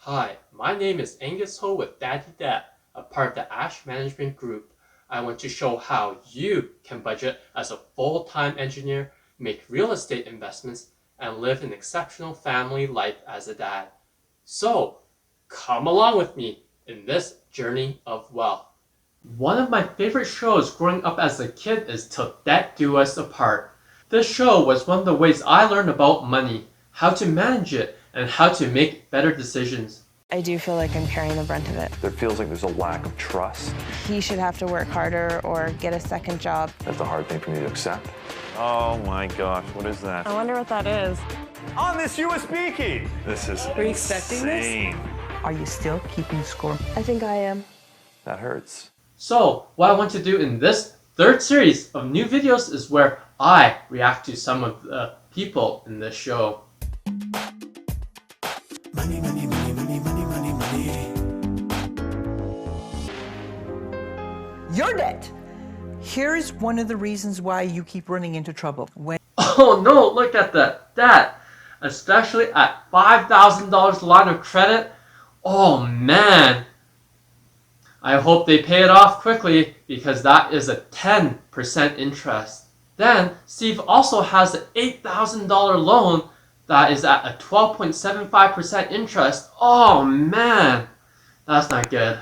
Hi, my name is Angus Ho with Daddy Debt, a part of the Ash Management Group. I want to show how you can budget as a full-time engineer, make real estate investments, and live an exceptional family life as a dad. So, come along with me in this journey of wealth. One of my favorite shows growing up as a kid is Til Debt Do Us apart. This show was one of the ways I learned about money, how to manage it, and how to make better decisions. I do feel like I'm carrying the brunt of it. There feels like there's a lack of trust. He should have to work harder or get a second job. That's a hard thing for me to accept. Oh my gosh, what is that? I wonder what that is. On this USB key! This is Were you expecting this? Are you still keeping score? I think I am. That hurts. So, what I want to do in this third series of new videos is where I react to some of the people in this show. Money, money, money, money, money, money, money. Your debt. Here's one of the reasons why you keep running into trouble. When Oh no, look at that. Especially at $5,000 line of credit. Oh man. I hope they pay it off quickly because that is a 10% interest. Then Steve also has an $8,000 loan that is at a 12.75% interest. Oh man, that's not good.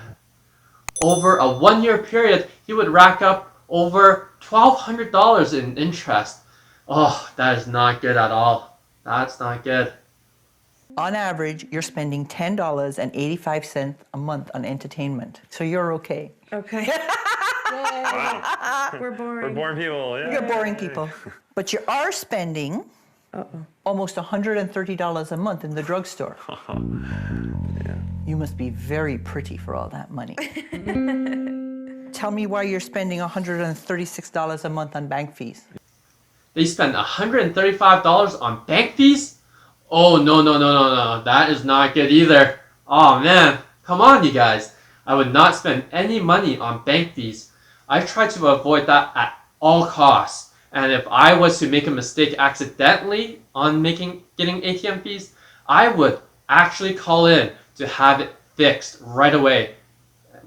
Over a 1-year period, he would rack up over $1,200 in interest. Oh, that is not good at all. That's not good. on average, you're spending $10.85 a month on entertainment. So you're okay. Okay. Wow. We're boring. We're boring people, yeah. You're boring people. But you are spending almost $130 a month in the drugstore. Yeah. You must be very pretty for all that money. Tell me why you're spending $136 a month on bank fees. They spend $135 on bank fees? Oh, no. That is not good either. Oh man, come on you guys. I would not spend any money on bank fees. I try to avoid that at all costs. And if I was to make a mistake accidentally on getting ATM fees, I would actually call in to have it fixed right away.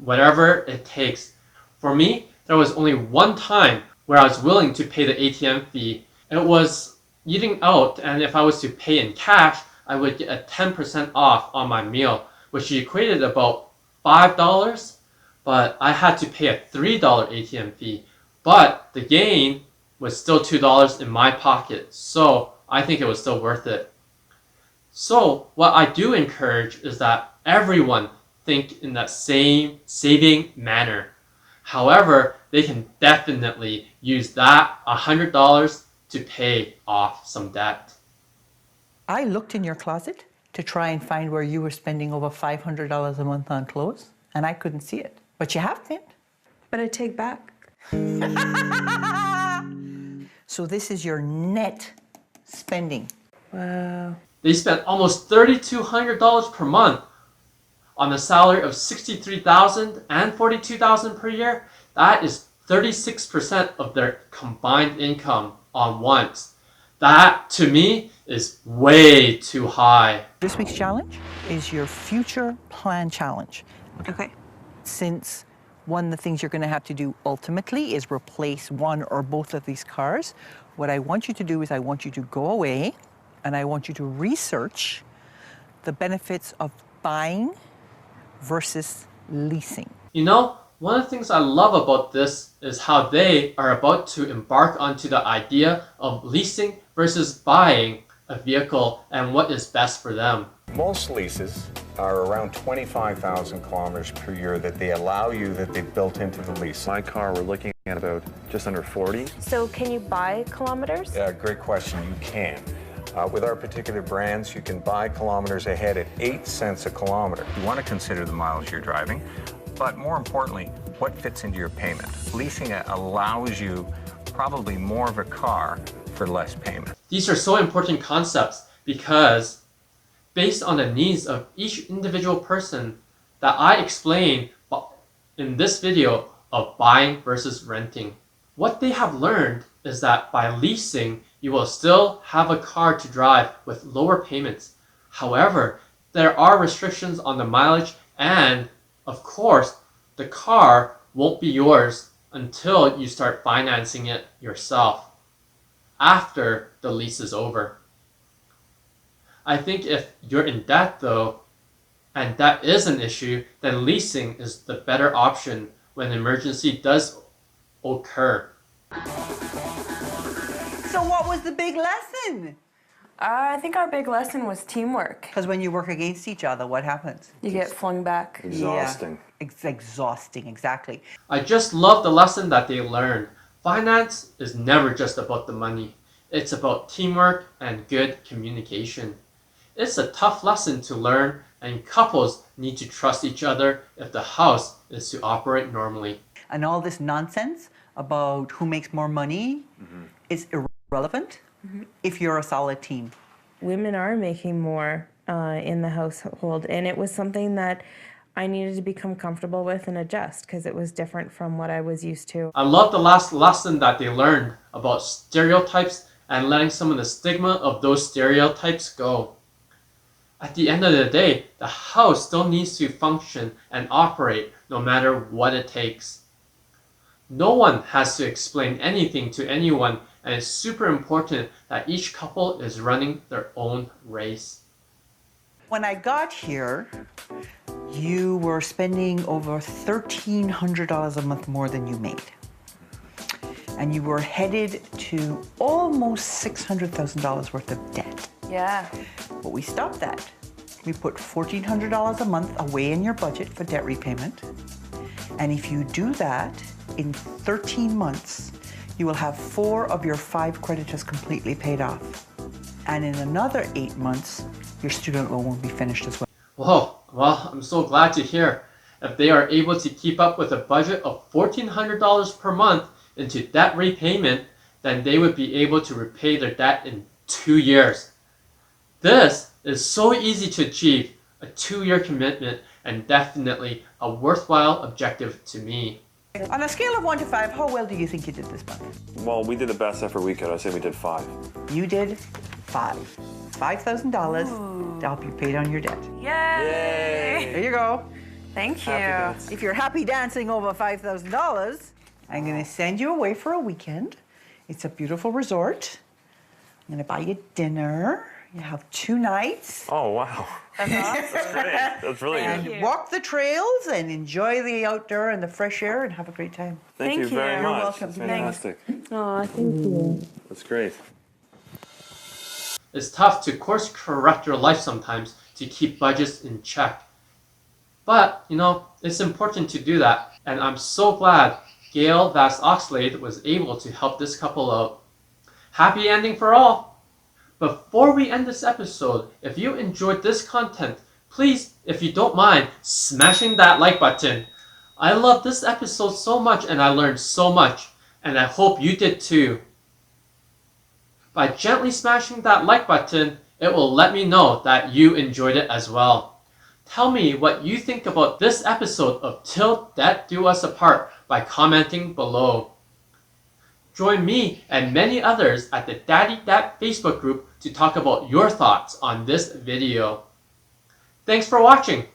Whatever it takes. For me, there was only one time where I was willing to pay the ATM fee. It was eating out, and if I was to pay in cash, I would get a 10% off on my meal, which equated about $5, but I had to pay a $3 ATM fee. But the gain was still $2 in my pocket, so I think it was still worth it. So what I do encourage is that everyone think in that same saving manner. However, they can definitely use that $100 to pay off some debt. I looked in your closet to try and find where you were spending over $500 a month on clothes, and I couldn't see it. But you have been. But I take back. So this is your net spending. Wow. They spent almost $3,200 per month on a salary of $63,000 and $42,000 per year. That is 36% of their combined income on once. That, to me, is way too high. This week's challenge is your future plan challenge. Okay. Since one of the things you're going to have to do ultimately is replace one or both of these cars, what I want you to do is I want you to go away and I want you to research the benefits of buying versus leasing. You know, one of the things I love about this is how they are about to embark onto the idea of leasing versus buying a vehicle and what is best for them. Most leases are around 25,000 kilometers per year that they allow you, that they've built into the lease. My car, we're looking at about just under 40. So can you buy kilometers? Great question, you can. With our particular brands, you can buy kilometers ahead at 8 cents a kilometer. You want to consider the miles you're driving, but more importantly, what fits into your payment. Leasing allows you probably more of a car for less payment. These are so important concepts because based on the needs of each individual person that I explain in this video of buying versus renting. What they have learned is that by leasing, you will still have a car to drive with lower payments. However, there are restrictions on the mileage, and of course, the car won't be yours until you start financing it yourself after the lease is over. I think if you're in debt though, and that is an issue, then leasing is the better option when an emergency does occur. So what was the big lesson? I think our big lesson was teamwork. Because when you work against each other, what happens? You get flung back. Exhausting. Yeah, it's exhausting, exactly. I just love the lesson that they learned. Finance is never just about the money. It's about teamwork and good communication. It's a tough lesson to learn, and couples need to trust each other if the house is to operate normally. And all this nonsense about who makes more money is irrelevant if you're a solid team. Women are making more in the household, and it was something that I needed to become comfortable with and adjust because it was different from what I was used to. I love the last lesson that they learned about stereotypes and letting some of the stigma of those stereotypes go. At the end of the day, the house still needs to function and operate no matter what it takes. No one has to explain anything to anyone, and it's super important that each couple is running their own race. When I got here, you were spending over $1,300 a month more than you made. And you were headed to almost $600,000 worth of debt. Yeah. But we stopped that. We put $1,400 a month away in your budget for debt repayment. And if you do that, in 13 months, you will have 4 of your 5 creditors completely paid off. And in another 8 months, your student loan will be finished as well. Whoa, well, I'm so glad to hear. If they are able to keep up with a budget of $1,400 per month into debt repayment, then they would be able to repay their debt in 2 years. This is so easy to achieve, a 2-year commitment, and definitely a worthwhile objective to me. On a scale of 1 to 5, how well do you think you did this month? Well, we did the best effort we could. I say we did 5. You did 5. $5,000 to help you pay down your debt. Yay! There you go. Thank you. If you're happy dancing over $5,000, I'm going to send you away for a weekend. It's a beautiful resort. I'm going to buy you dinner. You have 2 nights. Oh, wow. That's awesome. That's great. That's really And good. walk the trails and enjoy the outdoor and the fresh air and have a great time. Thank you Thank you. very You're much. welcome. That's fantastic. Aw, thank you. That's great. It's tough to course correct your life sometimes to keep budgets in check. But, it's important to do that. And I'm so glad Gail Vass-Oxlade was able to help this couple out. Happy ending for all! Before we end this episode, if you enjoyed this content, please, if you don't mind, smashing that like button. I love this episode so much and I learned so much, and I hope you did too. By gently smashing that like button, it will let me know that you enjoyed it as well. Tell me what you think about this episode of Til Debt Do Us Apart by commenting below. Join me and many others at the Daddy Debt Facebook group to talk about your thoughts on this video. Thanks for watching.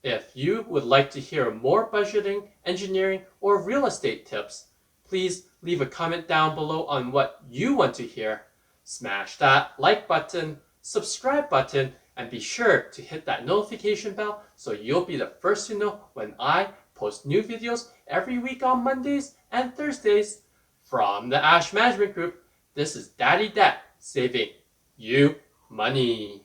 If you would like to hear more budgeting, engineering, or real estate tips, please leave a comment down below on what you want to hear. Smash that like button, subscribe button, and be sure to hit that notification bell so you'll be the first to know when I post new videos every week on Mondays and Thursdays. From the Ash Management Group, this is Daddy Debt saving you money.